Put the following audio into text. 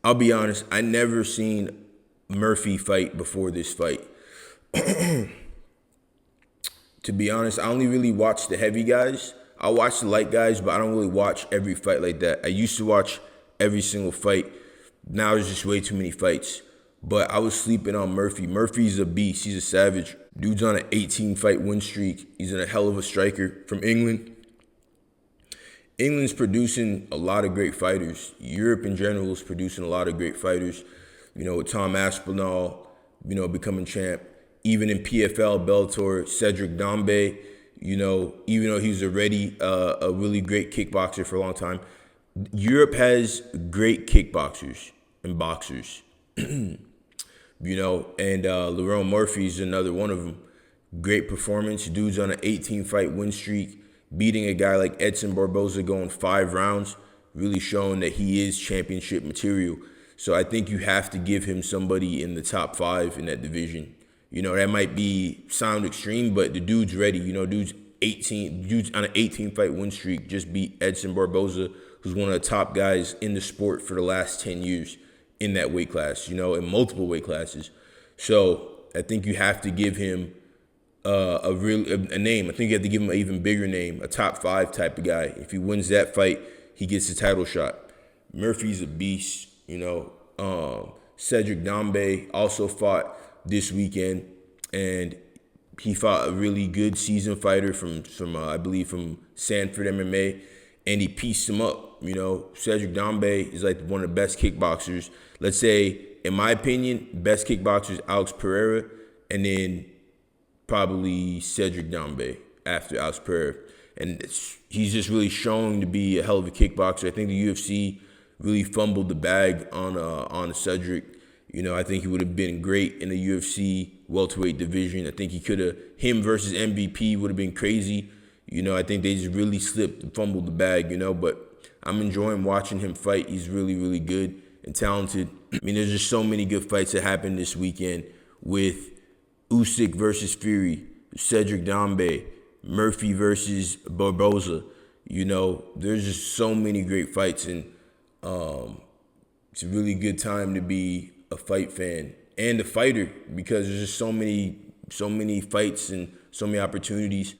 I'll be honest, I never seen Murphy fight before this fight. To be honest, I only really watch the heavy guys. I watch the light guys, but I don't really watch every fight like that. I used to watch every single fight. Now there's just way too many fights. But I was sleeping on Murphy. Murphy's a beast. He's a savage. Dude's on an 18-fight win streak. He's a hell of a striker from England. England's producing a lot of great fighters. Europe in general is producing a lot of great fighters. You know, with Tom Aspinall, becoming champ. Even in PFL, Bellator, Cedric Doumbé, even though he was already a really great kickboxer for a long time. Europe has great kickboxers and boxers. And Lerone Murphy is another one of them. Great performance. Dude's on an 18-fight win streak, beating a guy like Edson Barboza going 5 rounds, really showing that he is championship material. So I think you have to give him somebody in the top 5 in that division. That might sound extreme, but the dude's ready. Dude's on an 18-fight win streak, just beat Edson Barboza, who's one of the top guys in the sport for the last 10 years in that weight class, in multiple weight classes. So I think you have to give him a name. I think you have to give him an even bigger name, a top 5 type of guy. If he wins that fight, he gets the title shot. Murphy's a beast, Cedric Doumbé also fought this weekend, and he fought a really good seasoned fighter from Sanford MMA, and he pieced him up. Cedric Doumbé is like one of the best kickboxers. Let's say, in my opinion, best kickboxers, Alex Pereira, and then probably Cedric Doumbé after Alex Pereira. And he's just really shown to be a hell of a kickboxer. I think the UFC really fumbled the bag on Cedric. I think he would have been great in the UFC welterweight division. I think him versus MVP would have been crazy. I think they just really slipped and fumbled the bag, but I'm enjoying watching him fight. He's really, really good and talented. There's just so many good fights that happened this weekend with Usyk versus Fury, Cedric Doumbé, Murphy versus Barboza. There's just so many great fights, and it's a really good time to be a fight fan and a fighter, because there's just so many fights and so many opportunities.